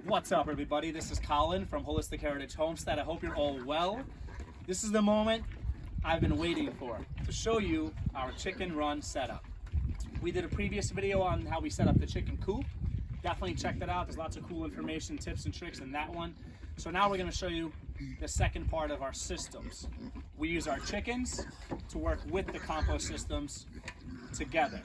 What's up, everybody? This is Colin from Holistic Heritage Homestead. I hope you're all well. This is the moment I've been waiting for to show you our chicken run setup. We did a previous video on how we set up the chicken coop. Definitely check that out. There's lots of cool information, tips, and tricks in that one. So now we're going to show you the second part of our systems. We use our chickens to work with the compost systems together.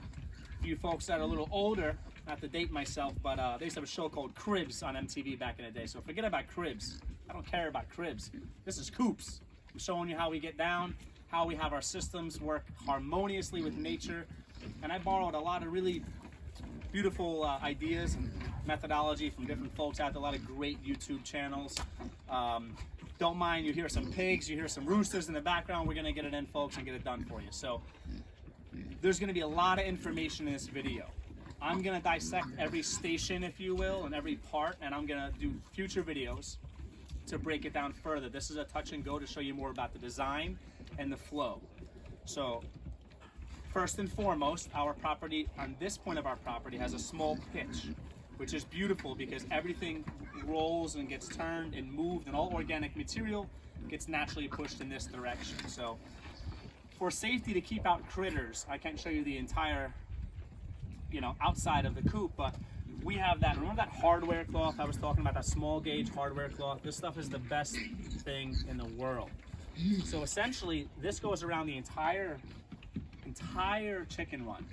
For you folks that are a little older, not to date myself, but they used to have a show called Cribs on MTV back in the day. So forget about cribs. I don't care about cribs. This is coops. I'm showing you how we get down, how we have our systems work harmoniously with nature. And I borrowed a lot of really beautiful ideas and methodology from different folks out there, a lot of great YouTube channels. Don't mind, you hear some pigs, you hear some roosters in the background. We're gonna get it in, folks, and get it done for you. So there's gonna be a lot of information in this video. I'm gonna dissect every station, if you will, and every part, and I'm gonna do future videos to break it down further. This is a touch and go to show you more about the design and the flow. So first and foremost, our property, on this point of our property, has a small pitch, which is beautiful because everything rolls and gets turned and moved, and all organic material gets naturally pushed in this direction. So for safety, to keep out critters, I can't show you the entire outside of the coop, but we have that, remember that hardware cloth I was talking about, that small gauge hardware cloth? This stuff is the best thing in the world. So essentially, this goes around the entire chicken run.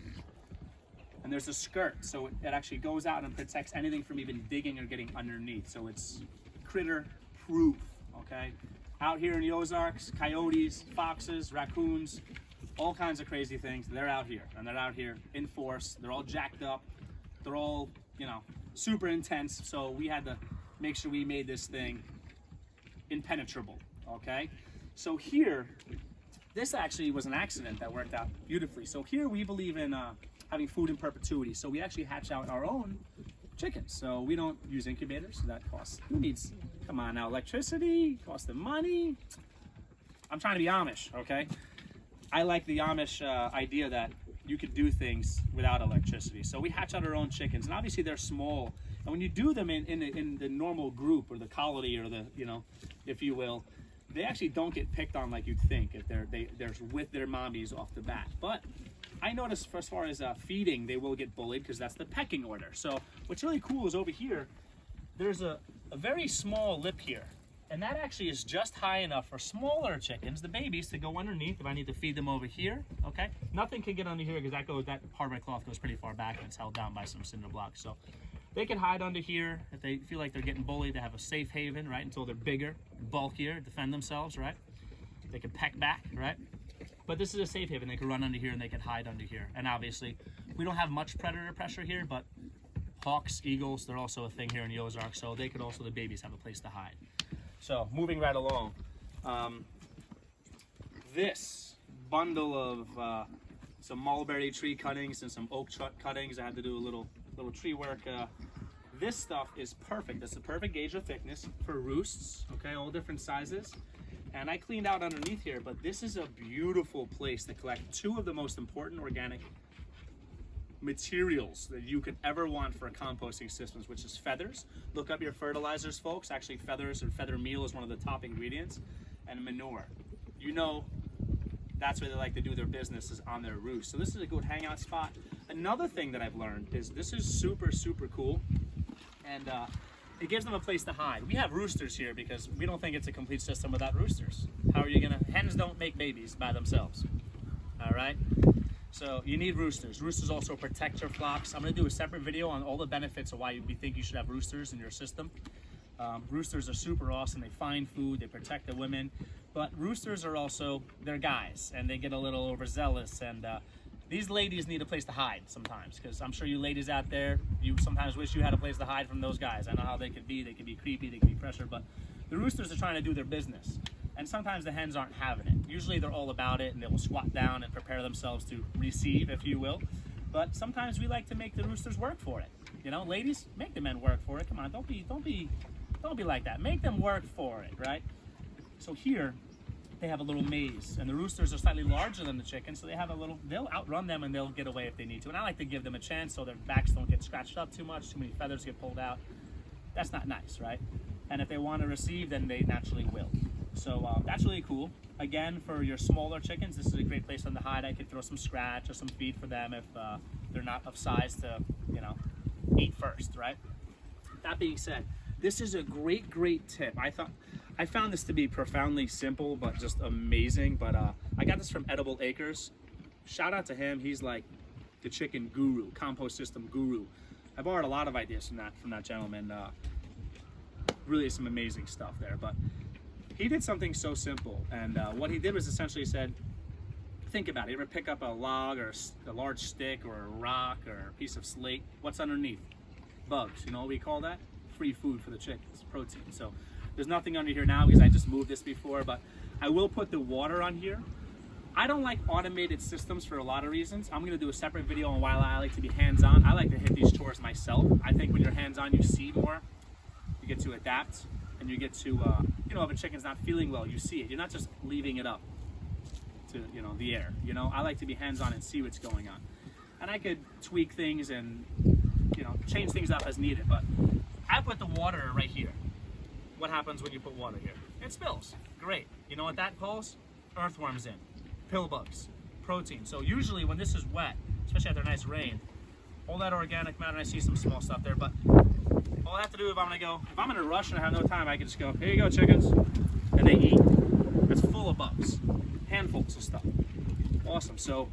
And there's a skirt, so it actually goes out and protects anything from even digging or getting underneath. So it's critter proof, okay? Out here in the Ozarks, coyotes, foxes, raccoons, all kinds of crazy things, they're out here, and they're out here in force. They're all jacked up. They're all, super intense. So we had to make sure we made this thing impenetrable, okay? So here, this actually was an accident that worked out beautifully. So here we believe in having food in perpetuity. So we actually hatch out our own chickens. So we don't use incubators. That costs, who needs, come on now, electricity, costs them money. I'm trying to be Amish, okay? I like the Amish idea that you could do things without electricity. So we hatch out our own chickens, and obviously they're small. And when you do them in the normal group or the colony or the, if you will, they actually don't get picked on like you'd think if they're with their mommies off the bat. But I noticed as far as feeding, they will get bullied because that's the pecking order. So what's really cool is over here, there's a very small lip here. And that actually is just high enough for smaller chickens, the babies, to go underneath if I need to feed them over here, okay? Nothing can get under here because that hardware cloth goes pretty far back and it's held down by some cinder blocks. So they can hide under here if they feel like they're getting bullied. They have a safe haven, right, until they're bigger, bulkier, defend themselves, right? They can peck back, right? But this is a safe haven. They can run under here and they can hide under here. And obviously, we don't have much predator pressure here, but hawks, eagles, they're also a thing here in the Ozarks, so they could also, the babies, have a place to hide. So moving right along, this bundle of some mulberry tree cuttings and some oak cuttings, I had to do a little tree work. This stuff is perfect. It's a perfect gauge of thickness for roosts, okay, all different sizes. And I cleaned out underneath here, but this is a beautiful place to collect two of the most important organic materials that you could ever want for composting systems, which is feathers. Look up your fertilizers, folks. Actually, feathers and feather meal is one of the top ingredients, and manure. That's where they like to do their business, is on their roost. So this is a good hangout spot. Another thing that I've learned is this is super, super cool, and it gives them a place to hide. We have roosters here because we don't think it's a complete system without roosters. How are you gonna, hens don't make babies by themselves, all right? So you need roosters. Roosters also protect your flocks. I'm gonna do a separate video on all the benefits of why we think you should have roosters in your system. Roosters are super awesome. They find food, they protect the women, but roosters are also, they're guys, and they get a little overzealous, and these ladies need a place to hide sometimes, because I'm sure you ladies out there, you sometimes wish you had a place to hide from those guys. I know how they can be creepy, they can be pressure, but the roosters are trying to do their business. And sometimes the hens aren't having it. Usually they're all about it and they will squat down and prepare themselves to receive, if you will. But sometimes we like to make the roosters work for it. Ladies, make the men work for it. Come on, don't be like that. Make them work for it, right? So here, they have a little maze, and the roosters are slightly larger than the chickens, so they'll outrun them and they'll get away if they need to. And I like to give them a chance so their backs don't get scratched up too much, too many feathers get pulled out. that's not nice, right? And if they want to receive, then they naturally will. So that's really cool. Again, for your smaller chickens, this is a great place for them to hide. I could throw some scratch or some feed for them if they're not of size to, you know, eat first, right? That being said, this is a great tip. I found this to be profoundly simple, but just amazing. But I got this from Edible Acres. Shout out to him. He's like the chicken guru, compost system guru. I borrowed a lot of ideas from that gentleman. Really some amazing stuff there. But he did something so simple, and what he did was essentially said, think about it. You ever pick up a log or a large stick or a rock or a piece of slate? What's underneath? Bugs. You know what we call that? Free food for the chickens, protein. So there's nothing under here now because I just moved this before, but I will put the water on here. I don't like automated systems for a lot of reasons. I'm gonna do a separate video on why I like to be hands-on. I like to hit these chores myself. I think when you're hands-on, you see more, you get to adapt, and you get to, you know, if a chicken's not feeling well, you see it. You're not just leaving it up to, you know, the air. You know, I like to be hands-on and see what's going on. And I could tweak things and, you know, change things up as needed, but I put the water right here. What happens when you put water here? It spills. Great. You know what that pulls? Earthworms in, pill bugs, protein. So usually when this is wet, especially after a nice rain, all that organic matter, I see some small stuff there, but all I have to do if I'm in a rush and I have no time, I can just go, here you go, chickens, and they eat. It's full of bugs, handfuls of stuff. Awesome. So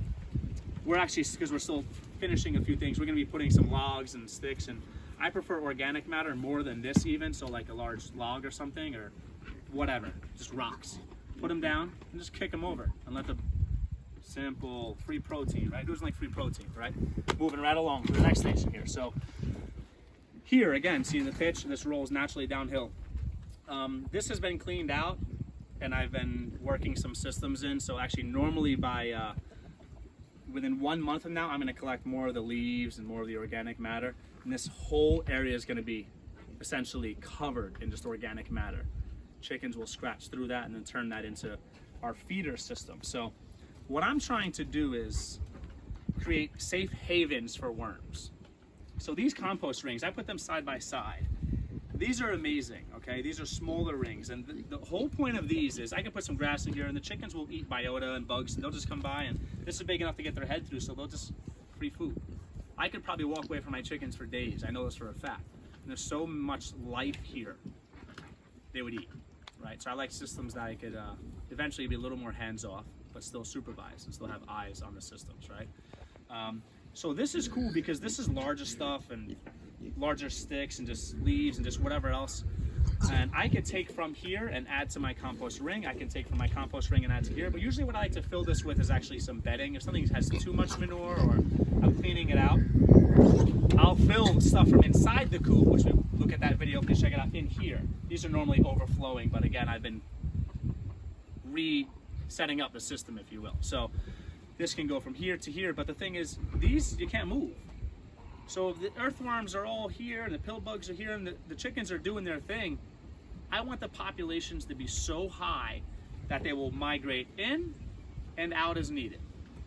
we're actually, because we're still finishing a few things, we're gonna be putting some logs and sticks, and I prefer organic matter more than this even, so like a large log or something, or whatever, just rocks. Put them down and just kick them over and let the simple free protein, right? Who doesn't like free protein, right? Moving right along to the next station here. So here again, see the pitch, this rolls naturally downhill. This has been cleaned out and I've been working some systems in. So actually normally by within 1 month from now, I'm gonna collect more of the leaves and more of the organic matter. And this whole area is gonna be essentially covered in just organic matter. Chickens will scratch through that and then turn that into our feeder system. So what I'm trying to do is create safe havens for worms. So these compost rings, I put them side by side. These are amazing, okay? These are smaller rings, and the whole point of these is I can put some grass in here and the chickens will eat biota and bugs, and they'll just come by, and this is big enough to get their head through, so they'll just, free food. I could probably walk away from my chickens for days, I know this for a fact. And there's so much life here, they would eat, right? So I like systems that I could eventually be a little more hands-off, but still supervise and still have eyes on the systems, right? So this is cool because this is larger stuff and larger sticks and just leaves and just whatever else. And I could take from here and add to my compost ring. I can take from my compost ring and add to here. But usually what I like to fill this with is actually some bedding. If something has too much manure or I'm cleaning it out, I'll fill stuff from inside the coop, which we look at that video, please check it out, in here. These are normally overflowing, but again, I've been setting up the system, if you will. So this can go from here to here, but the thing is, these you can't move. So if the earthworms are all here and the pill bugs are here and the chickens are doing their thing, I want the populations to be so high that they will migrate in and out as needed.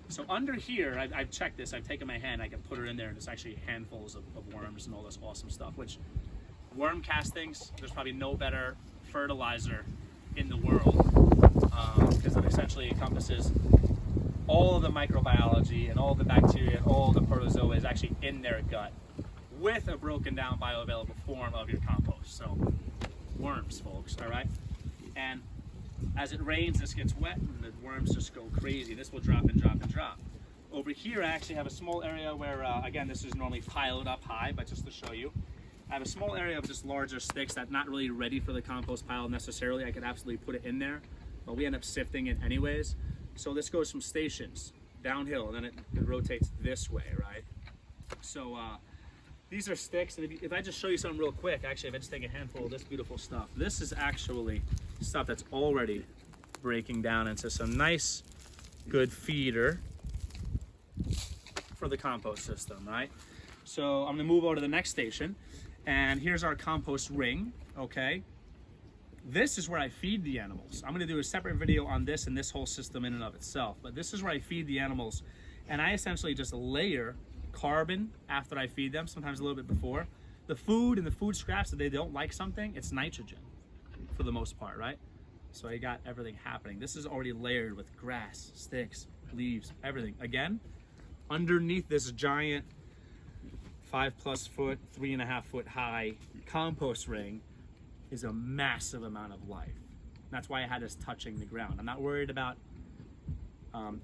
So under here, I've checked this, I've taken my hand, I can put it in there, and it's actually handfuls of worms and all this awesome stuff, which worm castings, there's probably no better fertilizer in the world, because it essentially encompasses all of the microbiology and all the bacteria and all the protozoa is actually in their gut with a broken down bioavailable form of your compost. So worms, folks, all right? And as it rains, this gets wet and the worms just go crazy. This will drop and drop and drop. Over here, I actually have a small area where, again, this is normally piled up high, but just to show you, I have a small area of just larger sticks that's not really ready for the compost pile necessarily. I could absolutely put it in there, but we end up sifting it anyways. So this goes from stations downhill, and then it rotates this way, right? So these are sticks, and if I just show you something real quick, actually, if I just take a handful of this beautiful stuff, this is actually stuff that's already breaking down into some nice, good feeder for the compost system, right? So I'm gonna move over to the next station, and here's our compost ring, okay? This is where I feed the animals. I'm gonna do a separate video on this and this whole system in and of itself, but this is where I feed the animals, and I essentially just layer carbon after I feed them, sometimes a little bit before, the food and the food scraps that they don't like something, it's nitrogen for the most part, right? So I got everything happening. This is already layered with grass, sticks, leaves, everything. Again, underneath this giant 5+ foot, 3.5 foot high compost ring is a massive amount of life. That's why I had us touching the ground. I'm not worried about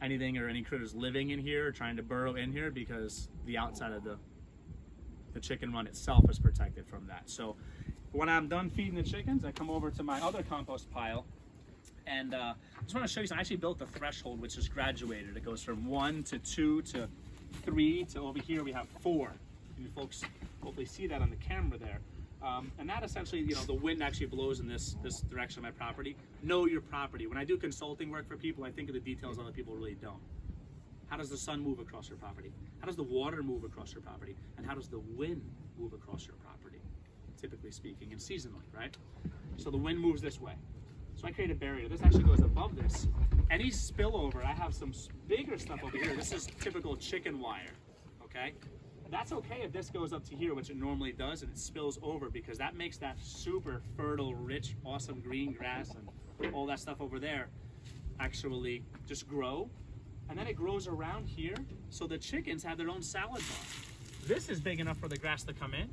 anything or any critters living in here or trying to burrow in here, because the outside of the chicken run itself is protected from that. So when I'm done feeding the chickens, I come over to my other compost pile, and I just want to show you something. I actually built the threshold, which is graduated. It goes from 1 to 2 to 3 to over here we have 4. You folks hopefully see that on the camera there. And that essentially, you know, the wind actually blows in this direction of my property. Know your property. When I do consulting work for people, I think of the details other people really don't. How does the sun move across your property? How does the water move across your property? And how does the wind move across your property? Typically speaking, and seasonally, right? So the wind moves this way. So I create a barrier. This actually goes above this. Any spillover, I have some bigger stuff over here. This is typical chicken wire, okay? That's okay if this goes up to here, which it normally does, and it spills over, because that makes that super fertile, rich, awesome green grass and all that stuff over there actually just grow. And then it grows around here, so the chickens have their own salad bar. This is big enough for the grass to come in,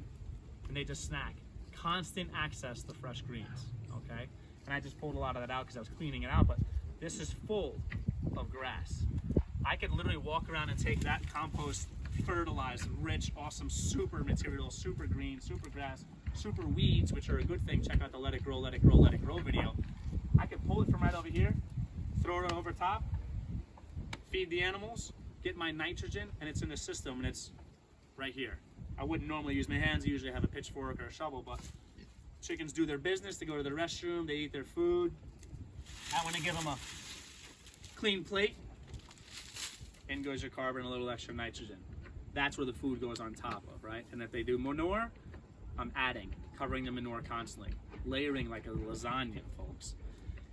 and they just snack. Constant access to fresh greens, okay? And I just pulled a lot of that out because I was cleaning it out, but this is full of grass. I could literally walk around and take that compost, fertilized, rich, awesome, super material, super green, super grass, super weeds, which are a good thing. Check out the Let It Grow, Let It Grow, Let It Grow video. I could pull it from right over here, throw it over top, feed the animals, get my nitrogen, and it's in the system, and it's right here. I wouldn't normally use my hands. I usually have a pitchfork or a shovel, but chickens do their business. They go to the restroom, they eat their food. I want to give them a clean plate. In goes your carbon, a little extra nitrogen. That's where the food goes on top of, right? And if they do manure, I'm adding, covering the manure constantly, layering like a lasagna, folks.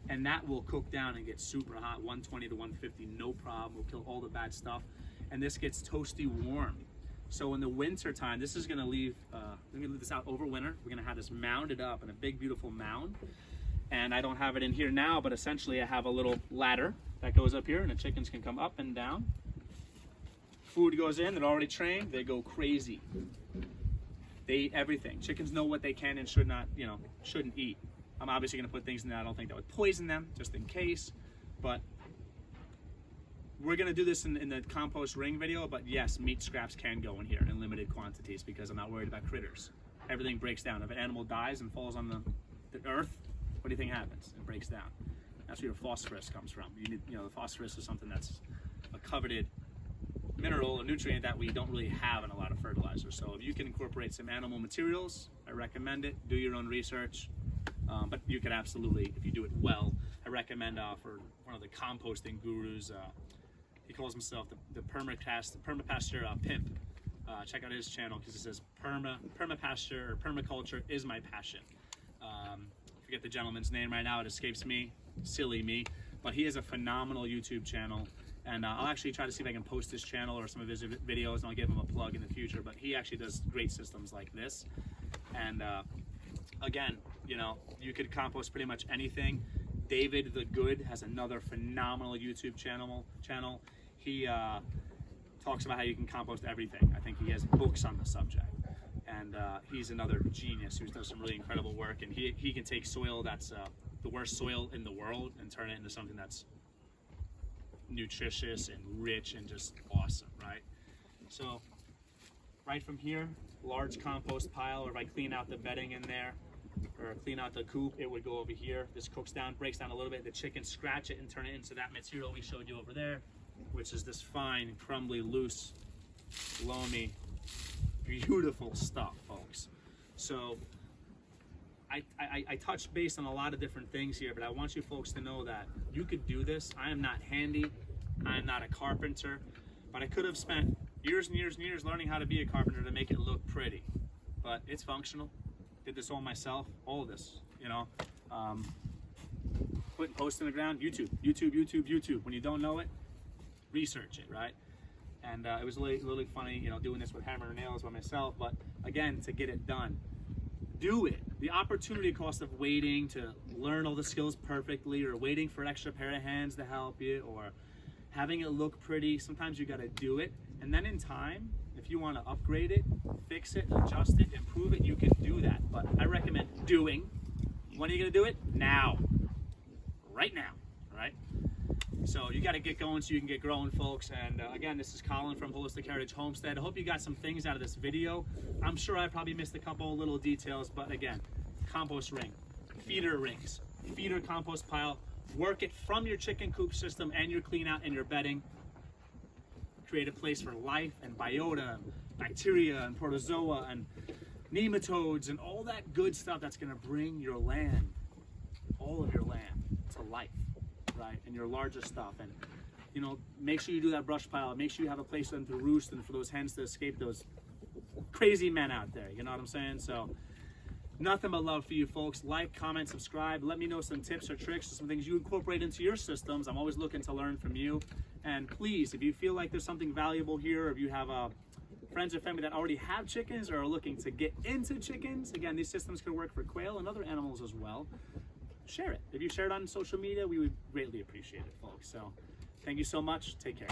And that will cook down and get super hot, 120 to 150, no problem. We'll kill all the bad stuff. And this gets toasty warm. So in the winter time, this is gonna leave this out over winter. We're gonna have this mounded up in a big, beautiful mound. And I don't have it in here now, but essentially I have a little ladder that goes up here, and the chickens can come up and down. Food goes in, they're already trained, they go crazy. They eat everything. Chickens know what they can and should not, shouldn't eat. I'm obviously gonna put things in there I don't think that would poison them, just in case, but we're gonna do this in the compost ring video, but yes, meat scraps can go in here in limited quantities because I'm not worried about critters. Everything breaks down. If an animal dies and falls on the earth, what do you think happens? It breaks down. That's where your phosphorus comes from. You need, the phosphorus is something that's a coveted mineral, a nutrient that we don't really have in a lot of fertilizers. So if you can incorporate some animal materials, I recommend it. Do your own research, but you could absolutely, if you do it well, I recommend for one of the composting gurus. He calls himself the permapasture pimp. Check out his channel because it says permapasture or permaculture is my passion. Forget the gentleman's name right now, it escapes me, silly me, but he has a phenomenal YouTube channel, and I'll actually try to see if I can post his channel or some of his videos, and I'll give him a plug in the future. But he actually does great systems like this, and again, you could compost pretty much anything. David the Good has another phenomenal YouTube channel. He talks about how you can compost everything. I think he has books on the subject. And he's another genius who does some really incredible work. And he can take soil that's the worst soil in the world and turn it into something that's nutritious and rich and just awesome, right? So right from here, large compost pile, or if I clean out the bedding in there, or clean out the coop, it would go over here. This cooks down, breaks down a little bit. The chickens scratch it and turn it into that material we showed you over there, which is this fine, crumbly, loose, loamy, beautiful stuff, folks. So I touched base on a lot of different things here, but I want you folks to know that you could do this. I am not handy. I am not a carpenter, but I could have spent years and years and years learning how to be a carpenter to make it look pretty, but it's functional. Did this all myself, all of this, putting posts in the ground, YouTube. When you don't know it, research it, right? And it was really funny, doing this with hammer and nails by myself. But again, to get it done. Do it. The opportunity cost of waiting to learn all the skills perfectly, or waiting for an extra pair of hands to help you, or having it look pretty, sometimes you gotta do it. And then in time, if you wanna upgrade it, fix it, adjust it, improve it, you can do that. But I recommend doing. When are you gonna do it? Now. Right now, all right? So you gotta get going so you can get growing, folks. And again, this is Colin from Holistic Heritage Homestead. I hope you got some things out of this video. I'm sure I probably missed a couple little details, but again, compost ring, feeder rings, feeder compost pile, work it from your chicken coop system and your clean out and your bedding. Create a place for life and biota, and bacteria and protozoa and nematodes and all that good stuff that's gonna bring your land, all of your land, to life, right? And your larger stuff. And you know, make sure you do that brush pile. Make sure you have a place for them to roost and for those hens to escape those crazy men out there. You know what I'm saying? So nothing but love for you folks. Like, comment, subscribe. Let me know some tips or tricks or some things you incorporate into your systems. I'm always looking to learn from you. And please, if you feel like there's something valuable here, or if you have friends or family that already have chickens or are looking to get into chickens, again, these systems can work for quail and other animals as well. Share it. If you share it on social media, we would greatly appreciate it, folks. So thank you so much. Take care.